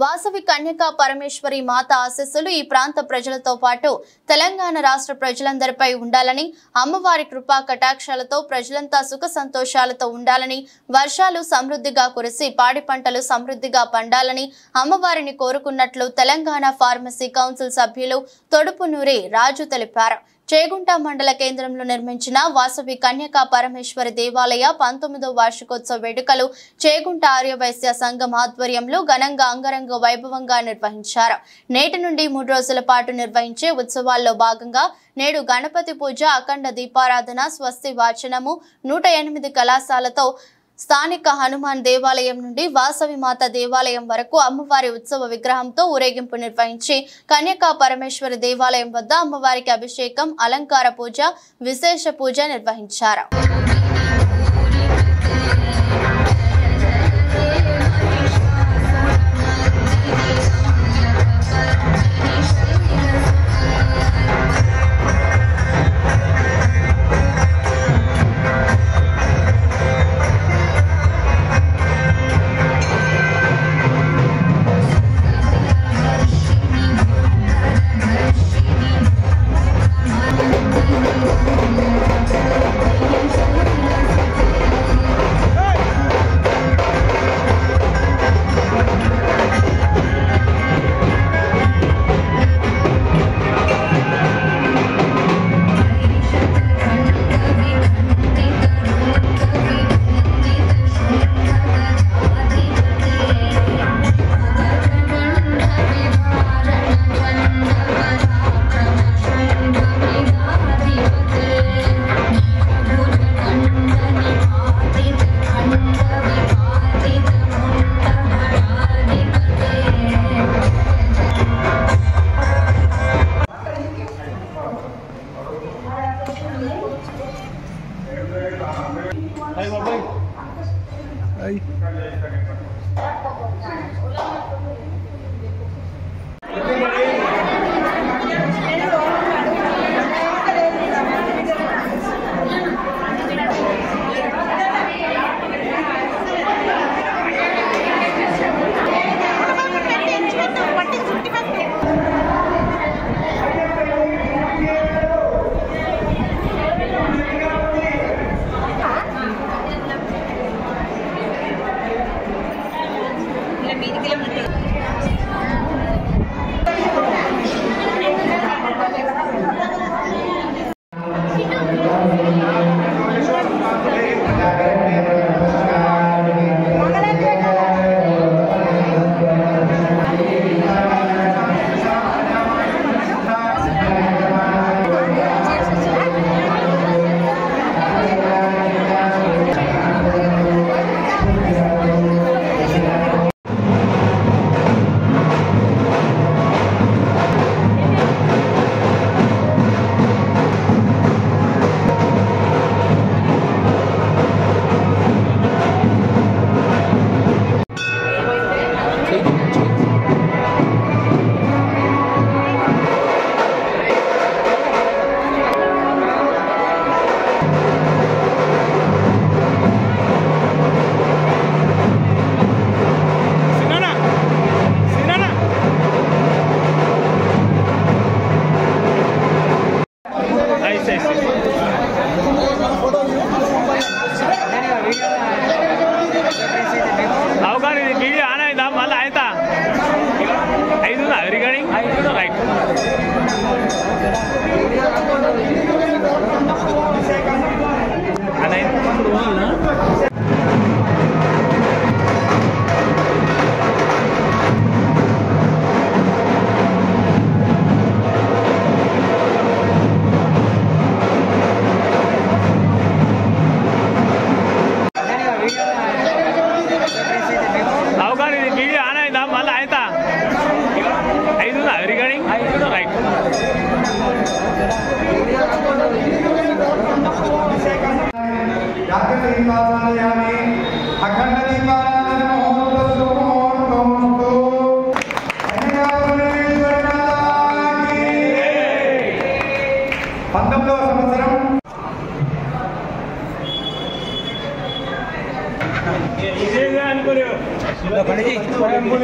వాసవి కన్యకా పరమేశ్వరి మాత ఆశీస్సులు ఈ ప్రాంత ప్రజలతో పాటు తెలంగాణ రాష్ట్ర ప్రజలందరిపై ఉండాలని, అమ్మవారి కృపా కటాక్షాలతో ప్రజలంతా సుఖ సంతోషాలతో ఉండాలని, వర్షాలు సమృద్ధిగా కురిసి పాడి పంటలు సమృద్ధిగా పండాలని అమ్మవారిని కోరుకున్నట్లు తెలంగాణ ఫార్మసీ కౌన్సిల్ సభ్యులు తొడుపునూరి రాజు తెలిపారు. చేగుంట మండల కేంద్రంలో నిర్మించిన వాసవి కన్యకా పరమేశ్వరి దేవాలయ 19వ వార్షికోత్సవ వేడుకలు చేగుంట ఆర్యవైశ్య సంఘం ఆధ్వర్యంలో ఘనంగా అంగరంగ వైభవంగా నిర్వహించారు. నేటి నుండి 3 రోజుల పాటు నిర్వహించే ఉత్సవాల్లో భాగంగా నేడు గణపతి పూజ, అఖండ దీపారాధన, స్వస్తి వాచనము, 108 కళాశాలతో స్థానిక హనుమాన్ దేవాలయం నుండి వాసవి మాత దేవాలయం వరకు అమ్మవారి ఉత్సవ విగ్రహంతో ఊరేగింపు నిర్వహించి కన్యకా పరమేశ్వరి దేవాలయం వద్ద అమ్మవారికి అభిషేకం, అలంకార పూజ, విశేష పూజ నిర్వహించారు.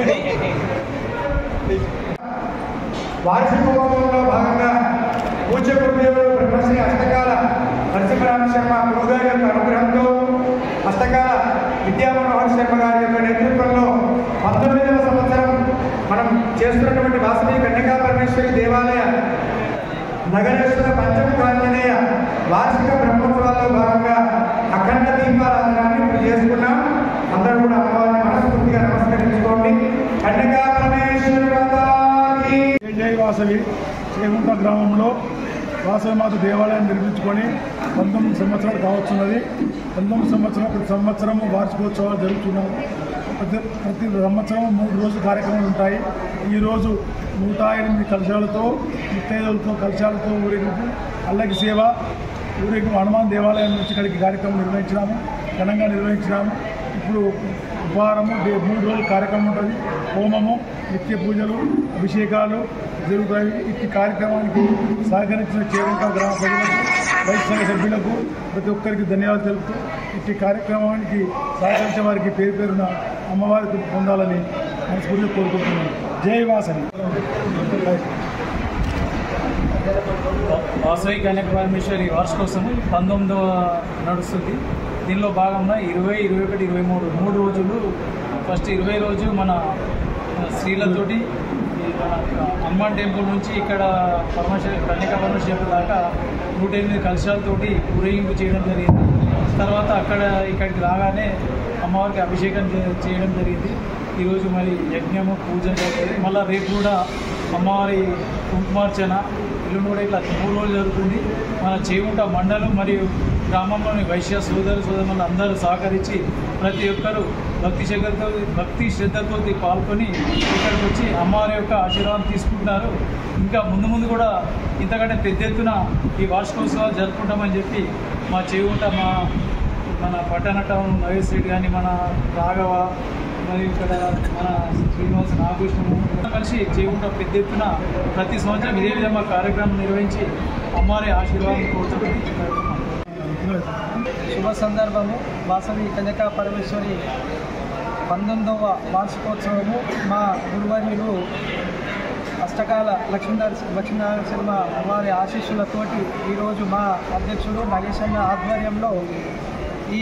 Ini వార్షికోత్సవంలో భాగంగా పూజ్య గురుదేవుడు బ్రహ్మశ్రీ హస్తకాల నరసింహరామ శర్మ గురుగారి యొక్క అనుగ్రహంతో హస్తకాల విద్యామనోహర్ శర్మ గారి యొక్క నేతృత్వంలో 19వ సంవత్సరం మనం చేస్తున్నటువంటి వాసవి కన్యకా పరమేశ్వరి దేవాలయ నగరేశ్వర పంచముఖాంజనేయ వార్షిక బ్రహ్మోత్సవాల్లో భాగంగా అఖండ దీపారాధనాన్ని ఇప్పుడు చేసుకున్నాం. అందరూ కూడా అమ్మవారిని మనస్ఫూర్తిగా నమస్కరించుకోండి. కన్యకా పరమేశ్వరి మాతాకి జై వాసవి చేగుంట గ్రామంలో వాసవి మాత దేవాలయం నిర్మించుకొని 19 సంవత్సరాలు కావచ్చున్నది. 19 సంవత్సరాలు ప్రతి సంవత్సరము వార్షికోత్సవాలు జరుగుతున్నాము. ప్రతి సంవత్సరం 3 రోజుల కార్యక్రమాలు ఉంటాయి. ఈరోజు 108 కలశాలతో ముత్తైదులతో కలశాలతో ఊరేగింపు అల్లకి సేవ ఊరేగింపు హనుమాన్ దేవాలయం నుంచి ఇక్కడికి కార్యక్రమం నిర్వహించినాము, ఘనంగా నిర్వహించినాము. ఇప్పుడు ఉపహారము 3 రోజుల కార్యక్రమం ఉంటుంది. హోమము, నిత్య పూజలు, అభిషేకాలు జరుగుతాయి. ఇట్టి కార్యక్రమానికి సహకరించిన చేరంక గ్రామ ప్రజలకు, రైతు సంఘ సభ్యులకు ప్రతి ఒక్కరికి ధన్యవాదాలు తెలుపుతూ ఇట్టి కార్యక్రమానికి సహకరించే వారికి పేరు పేరున అమ్మవారికి పొందాలని మనస్ఫూర్తిగా కోరుకుంటున్నాను. జై వాసవి. వాసవి కన్యక పరమేశ్వరి వార్షికోత్సవం 19వ నడుస్తుంది. దీనిలో భాగంగా 20, 21, 23 3 రోజులు. ఫస్ట్ 20 రోజు మన స్త్రీలతోటి మన హనుమాన్ టెంపుల్ నుంచి ఇక్కడ కన్యకా పరమేశ్వరి టెంపుల్ దాకా 108 కలశాలతోటి ఊరేగింపు చేయడం జరిగింది. తర్వాత ఇక్కడికి రాగానే అమ్మవారికి అభిషేకం చేయడం జరిగింది. ఈరోజు మరి యజ్ఞము పూజ జరుగుతుంది. మళ్ళీ రేపు కూడా అమ్మవారి కుంకుమార్చన ఇల్లు కూడా ఇట్లా 3 రోజులు జరుగుతుంది. మన చేగుంట మండలం మరియు గ్రామంలోని వైశ్య సోదరులు అందరూ సహకరించి ప్రతి ఒక్కరూ భక్తి శ్రద్ధతో పాల్గొని ఇక్కడికి వచ్చి అమ్మవారి యొక్క ఆశీర్వాదం తీసుకుంటున్నారు. ఇంకా ముందు కూడా ఇంతకంటే పెద్ద ఎత్తున ఈ వార్షికోత్సవాలు జరుపుకుంటామని చెప్పి మా చేగుంట మన పట్టణ టౌన్ నవేశ్ రెడ్డి కానీ, మన రాఘవ మరియు ఇక్కడ మన శ్రీనివాస నాగకృష్ణము కలిసి చేగుంట పెద్ద ఎత్తున ప్రతి సంవత్సరం ఇదే విధంగా కార్యక్రమం నిర్వహించి అమ్మవారి ఆశీర్వాదం కోరుతుంది. శుభ సందర్భము వాసవి కన్యకా పరమేశ్వరి 19వ వార్షికోత్సవము. మా గురువర్యులు అష్టకాల లక్ష్మీనారాయణ శర్మ వారి ఆశీస్సులతోటి ఈరోజు మా అధ్యక్షుడు నాగేశ్ అన్న ఆధ్వర్యంలో ఈ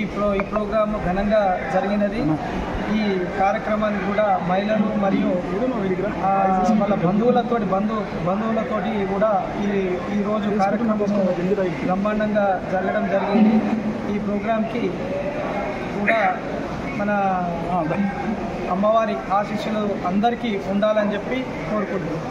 ప్రోగ్రాం ఘనంగా జరిగినది. ఈ కార్యక్రమానికి కూడా మహిళలు మరియు వాళ్ళ బంధువులతోటి కూడా ఈరోజు కార్యక్రమం బ్రహ్మాండంగా జరగడం జరిగింది. ఈ ప్రోగ్రాంకి కూడా మన అమ్మవారి ఆశీస్సులు అందరికీ ఉండాలని చెప్పి కోరుకుంటున్నాం.